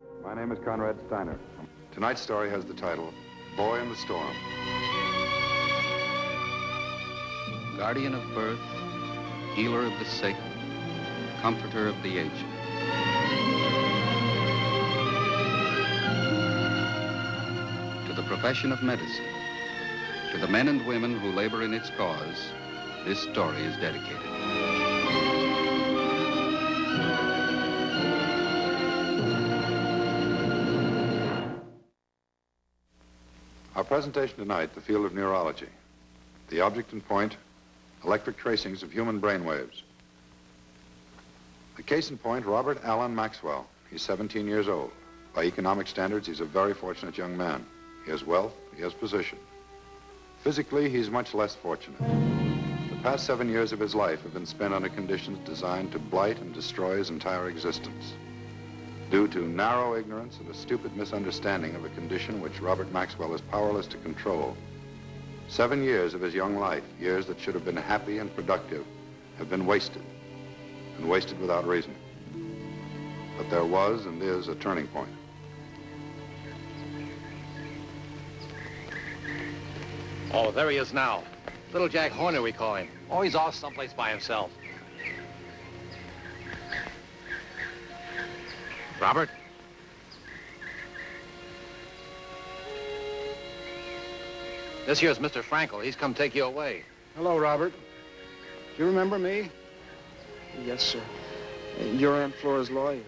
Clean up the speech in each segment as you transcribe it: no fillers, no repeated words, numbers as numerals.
My name is Konrad Styner. Tonight's story has the title, Boy in the Storm. Guardian of birth, healer of the sick, comforter of the aged. To the profession of medicine, to the men and women who labor in its cause, this story is dedicated. Our presentation tonight, the field of neurology. The object and point, electric tracings of human brain waves. The case in point, Robert Allen Maxwell. He's 17 years old. By economic standards, he's a very fortunate young man. He has wealth, he has position. Physically, he's much less fortunate. The past 7 years of his life have been spent under conditions designed to blight and destroy his entire existence, due to narrow ignorance and a stupid misunderstanding of a condition which Robert Maxwell is powerless to control. 7 years of his young life, years that should have been happy and productive, have been wasted, and wasted without reason. But there was and is a turning point. Oh, there he is now. Little Jack Horner, we call him. Oh, he's off someplace by himself. Robert? This here's Mr. Frankel. He's come take you away. Hello, Robert. Do you remember me? Yes, sir. You're Aunt Flora's lawyer.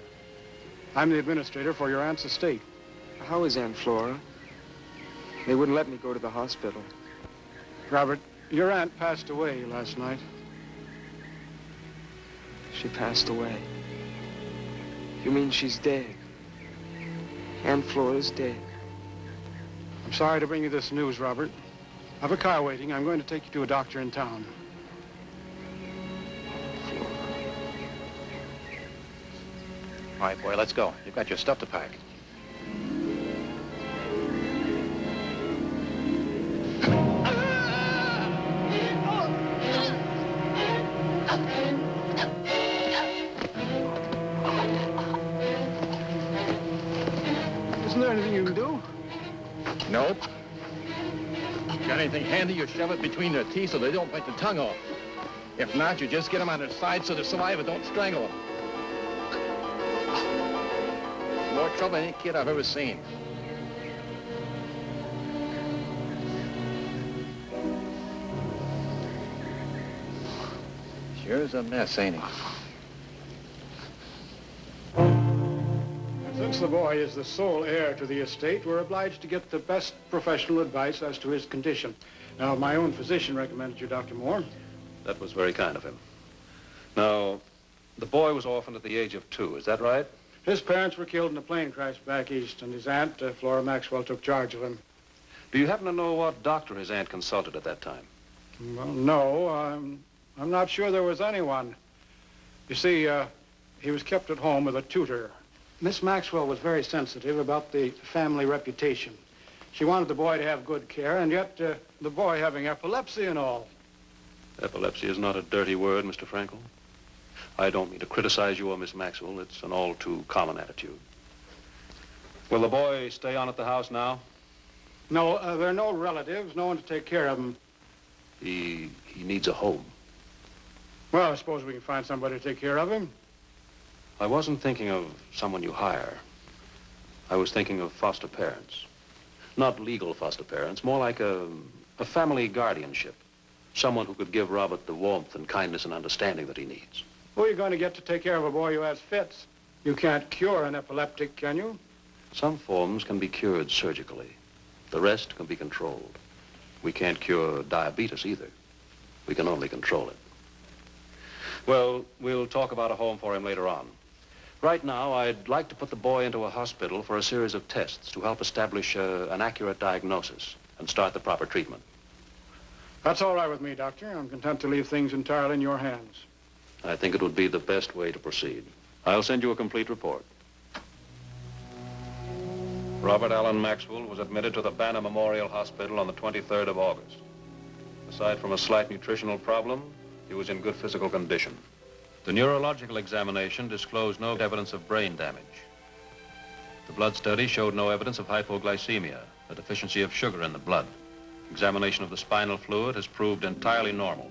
I'm the administrator for your aunt's estate. How is Aunt Flora? They wouldn't let me go to the hospital. Robert, your aunt passed away last night. She passed away. You mean she's dead? Aunt Flora's dead. I'm sorry to bring you this news, Robert. I have a car waiting. I'm going to take you to a doctor in town. All right, boy, let's go. You've got your stuff to pack. Isn't there anything you can do? Nope. Got anything handy, you shove it between their teeth so they don't bite the tongue off. If not, you just get them on their side so the saliva don't strangle them. More trouble than any kid I've ever seen. Sure's a mess, ain't he? Since the boy is the sole heir to the estate, we're obliged to get the best professional advice as to his condition. Now, my own physician recommended you, Dr. Moore. That was very kind of him. Now, the boy was orphaned at the age of 2, is that right? His parents were killed in a plane crash back east, and his aunt, Flora Maxwell, took charge of him. Do you happen to know what doctor his aunt consulted at that time? Well, no, I'm not sure there was anyone. You see, he was kept at home with a tutor. Miss Maxwell was very sensitive about the family reputation. She wanted the boy to have good care, and yet the boy having epilepsy and all. Epilepsy is not a dirty word, Mr. Frankel. I don't mean to criticize you or Miss Maxwell. It's an all too common attitude. Will the boy stay on at the house now? No, there are no relatives, no one to take care of him. He needs a home. Well, I suppose we can find somebody to take care of him. I wasn't thinking of someone you hire. I was thinking of foster parents. Not legal foster parents, more like a family guardianship. Someone who could give Robert the warmth and kindness and understanding that he needs. Who are you going to get to take care of a boy who has fits? You can't cure an epileptic, can you? Some forms can be cured surgically. The rest can be controlled. We can't cure diabetes either. We can only control it. Well, we'll talk about a home for him later on. Right now, I'd like to put the boy into a hospital for a series of tests to help establish an accurate diagnosis and start the proper treatment. That's all right with me, Doctor. I'm content to leave things entirely in your hands. I think it would be the best way to proceed. I'll send you a complete report. Robert Allen Maxwell was admitted to the Banner Memorial Hospital on the 23rd of August. Aside from a slight nutritional problem, he was in good physical condition. The neurological examination disclosed no evidence of brain damage. The blood study showed no evidence of hypoglycemia, a deficiency of sugar in the blood. Examination of the spinal fluid has proved entirely normal.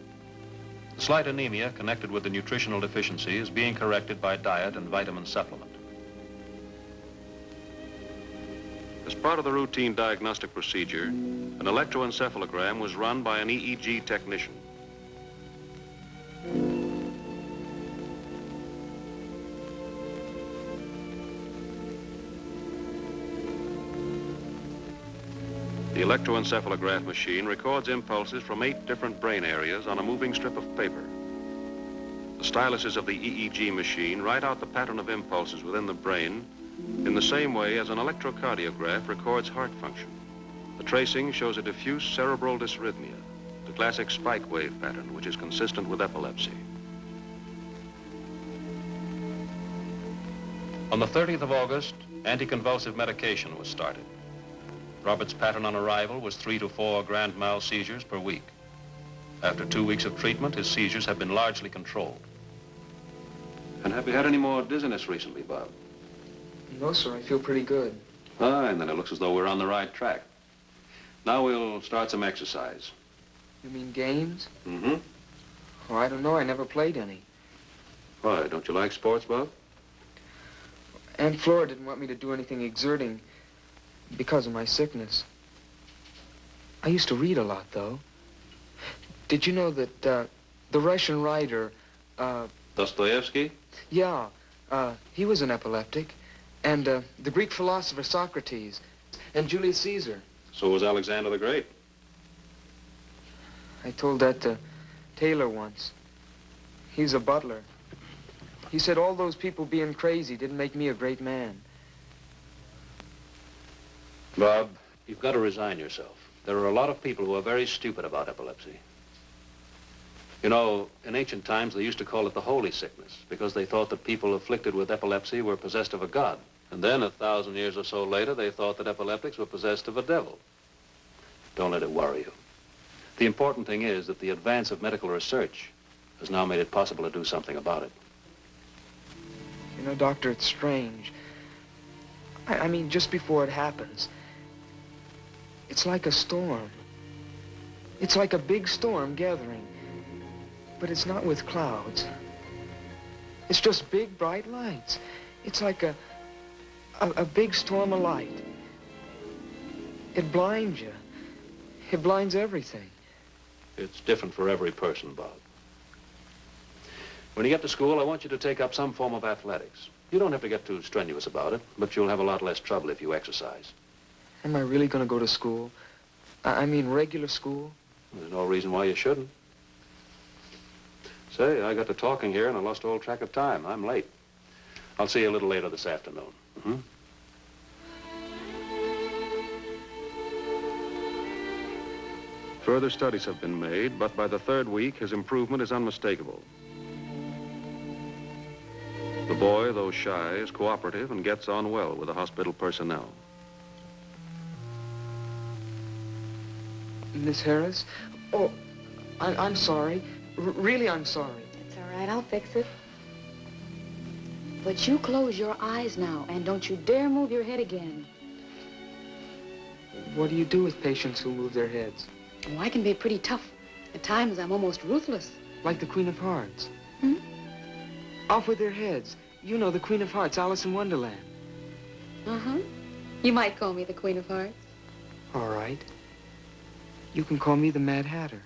The slight anemia connected with the nutritional deficiency is being corrected by diet and vitamin supplement. As part of the routine diagnostic procedure, an electroencephalogram was run by an EEG technician. The electroencephalograph machine records impulses from 8 different brain areas on a moving strip of paper. The styluses of the EEG machine write out the pattern of impulses within the brain in the same way as an electrocardiograph records heart function. The tracing shows a diffuse cerebral dysrhythmia, the classic spike wave pattern, which is consistent with epilepsy. On the 30th of August, anticonvulsive medication was started. Robert's pattern on arrival was 3 to 4 grand mal seizures per week. After 2 weeks of treatment, his seizures have been largely controlled. And have you had any more dizziness recently, Bob? No, sir. I feel pretty good. Fine, then it looks as though we're on the right track. Now we'll start some exercise. You mean games? Mm-hmm. Oh, I don't know. I never played any. Why, don't you like sports, Bob? Aunt Flora didn't want me to do anything exerting because of my sickness. I used to read a lot, though. Did you know that the Russian writer, Dostoevsky? Yeah, he was an epileptic. And the Greek philosopher Socrates and Julius Caesar. So was Alexander the Great. I told that to Taylor once. He's a butler. He said all those people being crazy didn't make me a great man. Bob, you've got to resign yourself. There are a lot of people who are very stupid about epilepsy. You know, in ancient times, they used to call it the holy sickness because they thought that people afflicted with epilepsy were possessed of a god. And then, 1,000 years or so later, they thought that epileptics were possessed of a devil. Don't let it worry you. The important thing is that the advance of medical research has now made it possible to do something about it. You know, Doctor, it's strange. I mean, just before it happens, it's like a storm. It's like a big storm gathering. But it's not with clouds. It's just big, bright lights. It's like a big storm of light. It blinds you. It blinds everything. It's different for every person, Bob. When you get to school, I want you to take up some form of athletics. You don't have to get too strenuous about it, but you'll have a lot less trouble if you exercise. Am I really going to go to school? I mean, regular school? There's no reason why you shouldn't. Say, I got to talking here and I lost all track of time. I'm late. I'll see you a little later this afternoon. Mm-hmm. Further studies have been made, but by the 3rd week, his improvement is unmistakable. The boy, though shy, is cooperative and gets on well with the hospital personnel. Miss Harris? Oh, I'm sorry. Really, I'm sorry. It's all right. I'll fix it. But you close your eyes now, and don't you dare move your head again. What do you do with patients who move their heads? Oh, I can be pretty tough. At times, I'm almost ruthless. Like the Queen of Hearts. Hmm? Off with their heads. You know, the Queen of Hearts, Alice in Wonderland. Uh-huh. You might call me the Queen of Hearts. All right. You can call me the Mad Hatter.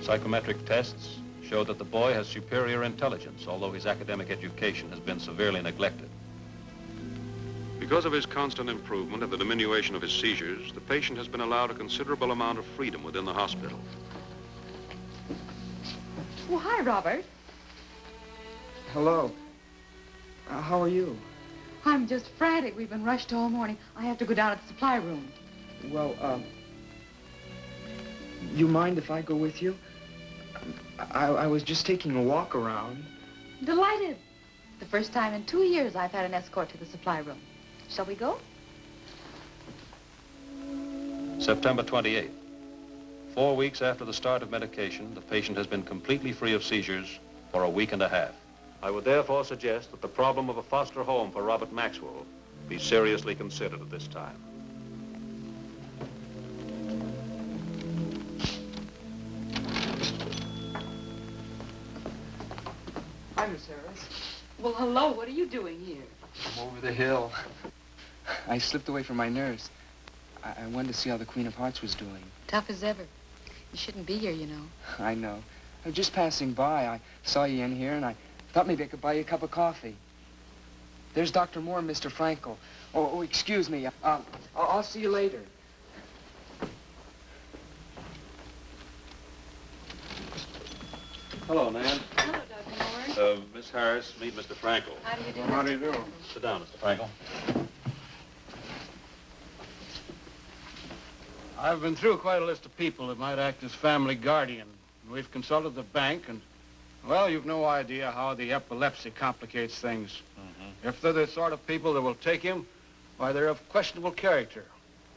Psychometric tests show that the boy has superior intelligence, although his academic education has been severely neglected. Because of his constant improvement and the diminution of his seizures, the patient has been allowed a considerable amount of freedom within the hospital. Well, hi, Robert. Hello. How are you? I'm just frantic. We've been rushed all morning. I have to go down to the supply room. Well, you mind if I go with you? I was just taking a walk around. Delighted. The first time in 2 years I've had an escort to the supply room. Shall we go? September 28th. 4 weeks after the start of medication, the patient has been completely free of seizures for a week and a half. I would therefore suggest that the problem of a foster home for Robert Maxwell be seriously considered at this time. Hi, Miss Harris. Well, hello. What are you doing here? I'm over the hill. I slipped away from my nurse. I wanted to see how the Queen of Hearts was doing. Tough as ever. You shouldn't be here, you know. I know. I was just passing by. I saw you in here, and I thought maybe I could buy you a cup of coffee. There's Dr. Moore and Mr. Frankel. Oh, excuse me. I'll see you later. Hello, Nan. Hello, Dr. Moore. Miss Harris, meet Mr. Frankel. How do you do? How do you do? Sit down, Mr. Frankel. I've been through quite a list of people that might act as family guardian. We've consulted the bank, and, well, you've no idea how the epilepsy complicates things. If they're the sort of people that will take him, why, they're of questionable character.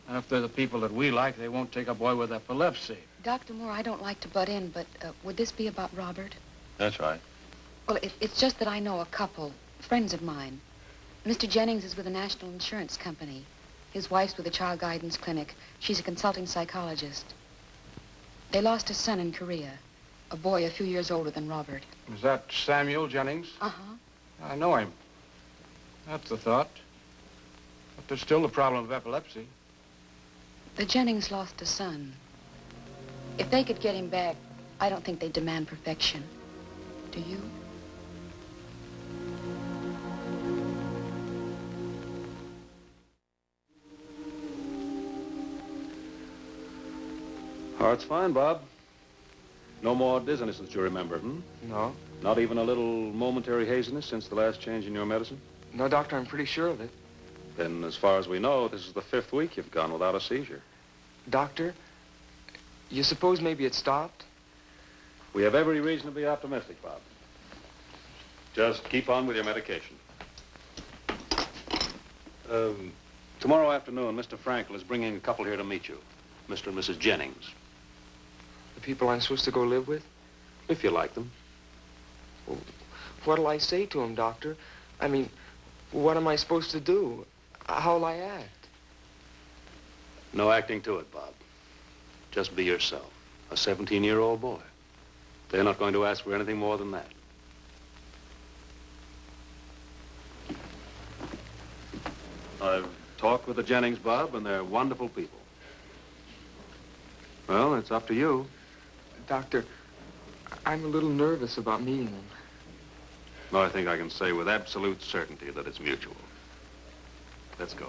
And if they're the people that we like, they won't take a boy with epilepsy. Dr. Moore, I don't like to butt in, but would this be about Robert? That's right. Well, it's just that I know a couple, friends of mine. Mr. Jennings is with a national insurance company. His wife's with a child guidance clinic. She's a consulting psychologist. They lost a son in Korea, a boy a few years older than Robert. Is that Samuel Jennings? Uh-huh. I know him. That's the thought. But there's still the problem of epilepsy. The Jennings lost a son. If they could get him back, I don't think they'd demand perfection. Do you? Heart's fine, Bob. No more dizziness that you remember, No. Not even a little momentary haziness since the last change in your medicine? No, Doctor, I'm pretty sure of it. Then, as far as we know, this is the 5th week you've gone without a seizure. Doctor, you suppose maybe it stopped? We have every reason to be optimistic, Bob. Just keep on with your medication. Tomorrow afternoon, Mr. Frankel is bringing a couple here to meet you. Mr. and Mrs. Jennings. The people I'm supposed to go live with? If you like them. Well, what'll I say to them, Doctor? I mean, what am I supposed to do? How'll I act? No acting to it, Bob. Just be yourself. A 17-year-old boy. They're not going to ask for anything more than that. I've talked with the Jennings, Bob, and they're wonderful people. Well, it's up to you. Doctor, I'm a little nervous about meeting them. No, I think I can say with absolute certainty that it's mutual. Let's go.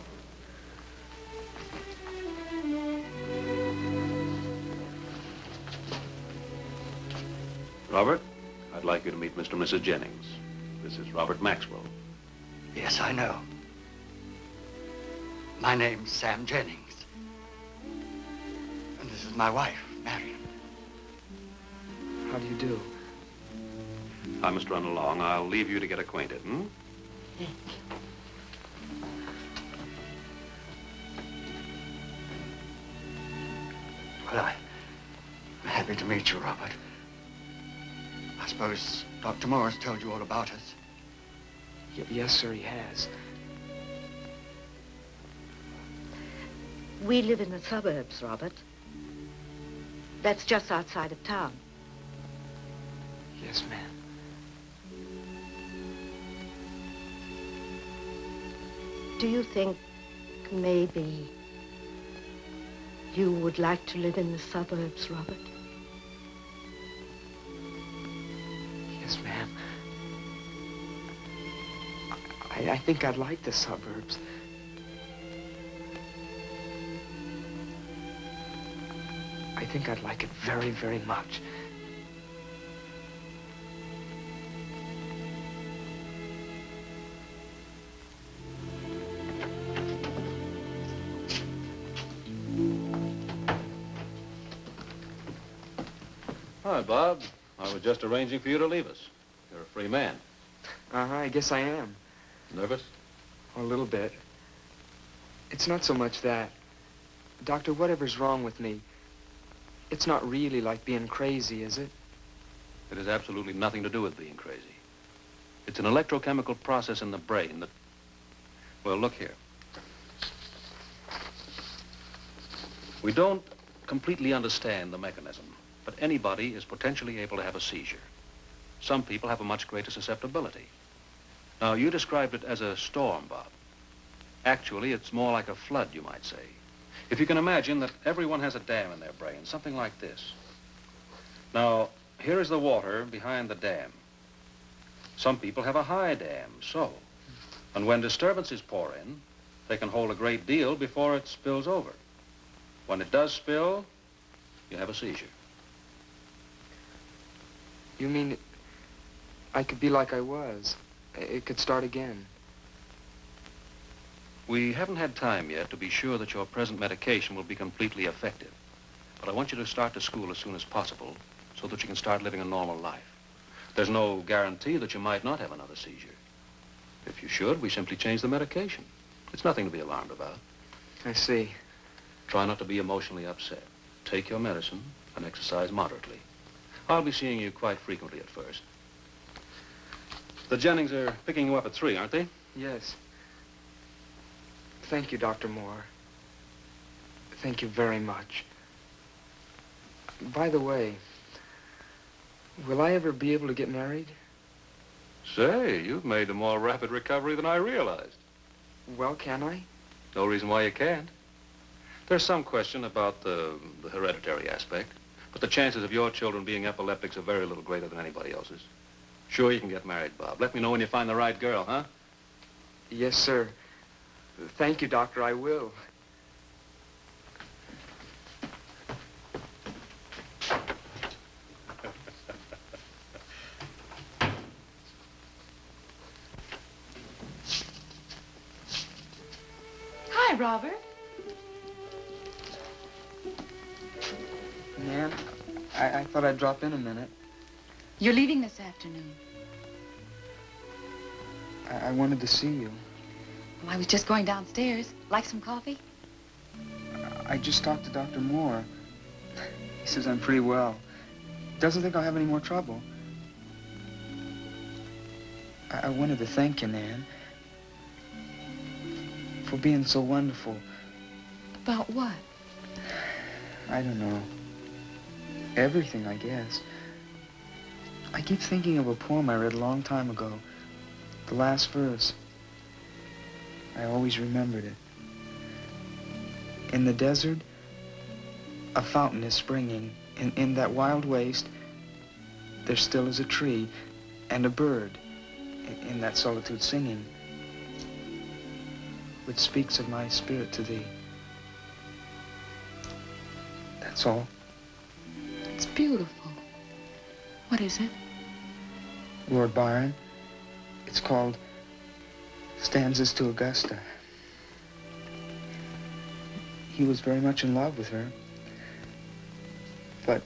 Robert, I'd like you to meet Mr. and Mrs. Jennings. This is Robert Maxwell. Yes, I know. My name's Sam Jennings. And this is my wife, Marion. How do you do? I must run along. I'll leave you to get acquainted, Well, I'm happy to meet you, Robert. I suppose Dr. Morris told you all about us. Yes, sir, he has. We live in the suburbs, Robert. That's just outside of town. Yes, ma'am. Do you think maybe you would like to live in the suburbs, Robert? Yes, ma'am. I think I'd like the suburbs. I think I'd like it very, very much. Hi, Bob. I was just arranging for you to leave us. You're a free man. I guess I am. Nervous? A little bit. It's not so much that. Doctor, whatever's wrong with me, it's not really like being crazy, is it? It has absolutely nothing to do with being crazy. It's an electrochemical process in the brain that... Well, look here. We don't completely understand the mechanism, but anybody is potentially able to have a seizure. Some people have a much greater susceptibility. Now, you described it as a storm, Bob. Actually, it's more like a flood, you might say. If you can imagine that everyone has a dam in their brain, something like this. Now, here is the water behind the dam. Some people have a high dam, so. And when disturbances pour in, they can hold a great deal before it spills over. When it does spill, you have a seizure. You mean I could be like I was? It could start again? We haven't had time yet to be sure that your present medication will be completely effective. But I want you to start to school as soon as possible so that you can start living a normal life. There's no guarantee that you might not have another seizure. If you should, we simply change the medication. It's nothing to be alarmed about. I see. Try not to be emotionally upset. Take your medicine and exercise moderately. I'll be seeing you quite frequently at first. The Jennings are picking you up at 3, aren't they? Yes. Thank you, Dr. Moore. Thank you very much. By the way, will I ever be able to get married? Say, you've made a more rapid recovery than I realized. Well, can I? No reason why you can't. There's some question about the hereditary aspect, but the chances of your children being epileptics are very little greater than anybody else's. Sure, you can get married, Bob. Let me know when you find the right girl, huh? Yes, sir. Thank you, Doctor. I will. Hi, Robert. Nan, I thought I'd drop in a minute. You're leaving this afternoon. I wanted to see you. Well, I was just going downstairs. Like some coffee? I just talked to Dr. Moore. He says I'm pretty well. Doesn't think I'll have any more trouble. I wanted to thank you, Nan, for being so wonderful. About what? I don't know. Everything, I guess. I keep thinking of a poem I read a long time ago. The last verse. I always remembered it. In the desert, a fountain is springing. In that wild waste, there still is a tree and a bird in that solitude singing, which speaks of my spirit to thee. That's all. It's beautiful. What is it? Lord Byron. It's called Stanzas to Augusta. He was very much in love with her, but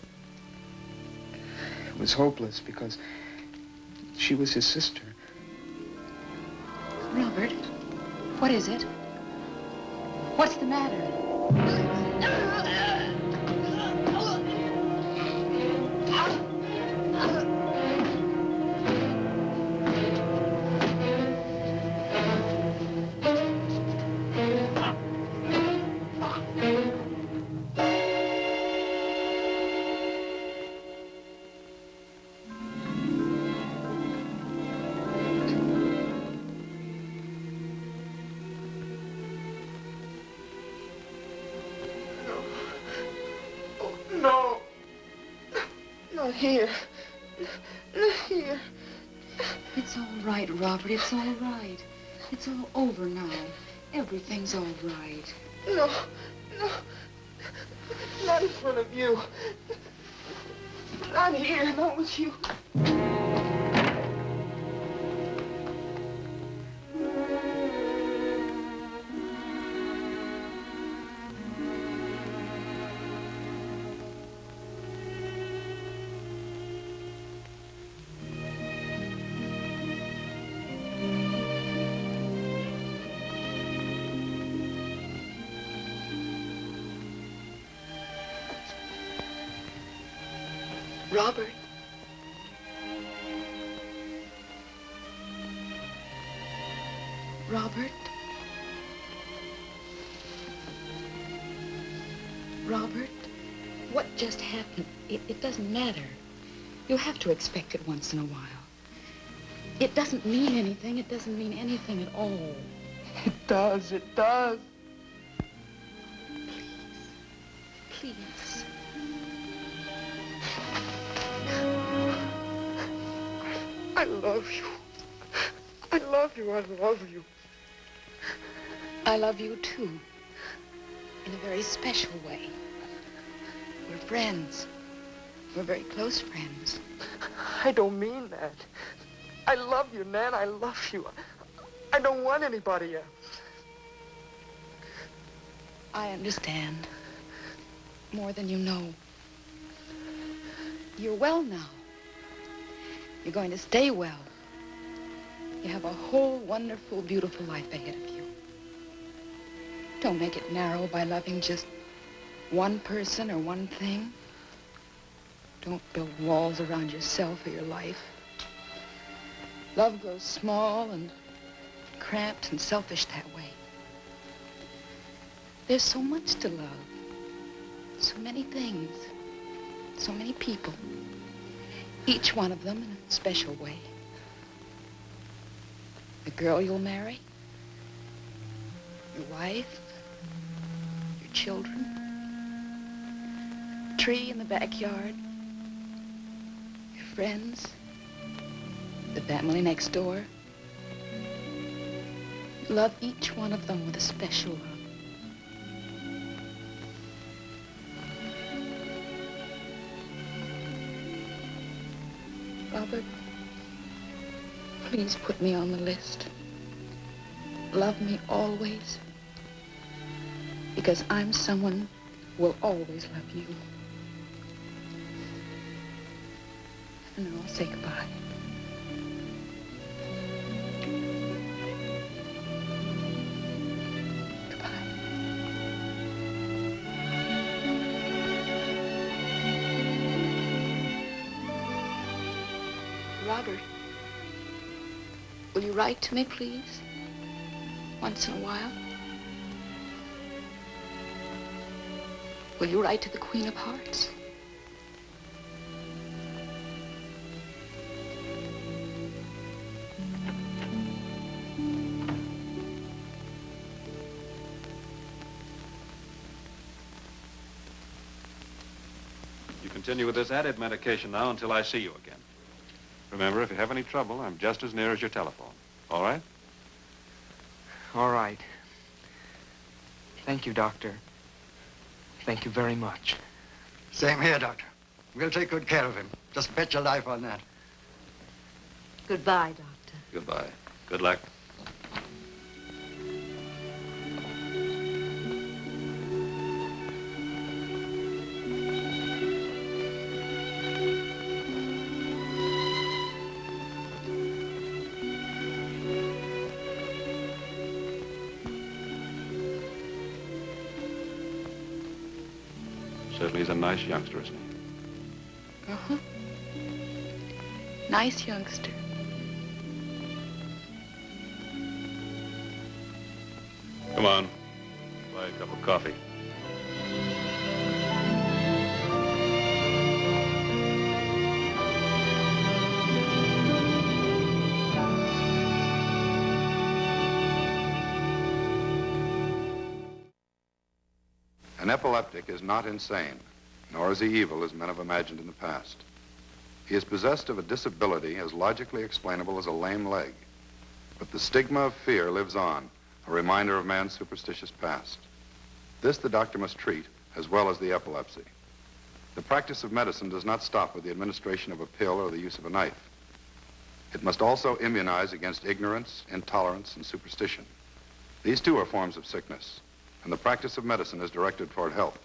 it was hopeless because she was his sister. Robert, what is it? What's the matter? Here. Not here. It's all right, Robert. It's all right. It's all over now. Everything's all right. No. Not in front of you. Not here. Not with you. Robert. Robert. Robert. What just happened? It doesn't matter. You have to expect it once in a while. It doesn't mean anything. It doesn't mean anything at all. It does. It does. Please. I love you. I love you. I love you. I love you, too. In a very special way. We're friends. We're very close friends. I don't mean that. I love you, Nan. I love you. I don't want anybody else. I understand. More than you know. You're well now. You're going to stay well. You have a whole wonderful, beautiful life ahead of you. Don't make it narrow by loving just one person or one thing. Don't build walls around yourself or your life. Love grows small and cramped and selfish that way. There's so much to love. So many things. So many people. Each one of them in a special way. The girl you'll marry. Your wife. Your children. The tree in the backyard. Your friends. The family next door. Love each one of them with a special love. Robert, please put me on the list. Love me always. Because I'm someone who will always love you. And then I'll say goodbye. Robert, will you write to me, please? Once in a while? Will you write to the Queen of Hearts? You continue with this added medication now until I see you again. Remember, if you have any trouble, I'm just as near as your telephone. All right? All right. Thank you, Doctor. Thank you very much. Same here, Doctor. We'll take good care of him. Just bet your life on that. Goodbye, Doctor. Goodbye. Good luck. Certainly he's a nice youngster, isn't he? Uh-huh. Nice youngster. Come on. Buy a cup of coffee. An epileptic is not insane, nor is he evil as men have imagined in the past. He is possessed of a disability as logically explainable as a lame leg. But the stigma of fear lives on, a reminder of man's superstitious past. This the doctor must treat, as well as the epilepsy. The practice of medicine does not stop with the administration of a pill or the use of a knife. It must also immunize against ignorance, intolerance, and superstition. These too are forms of sickness, and the practice of medicine is directed toward health.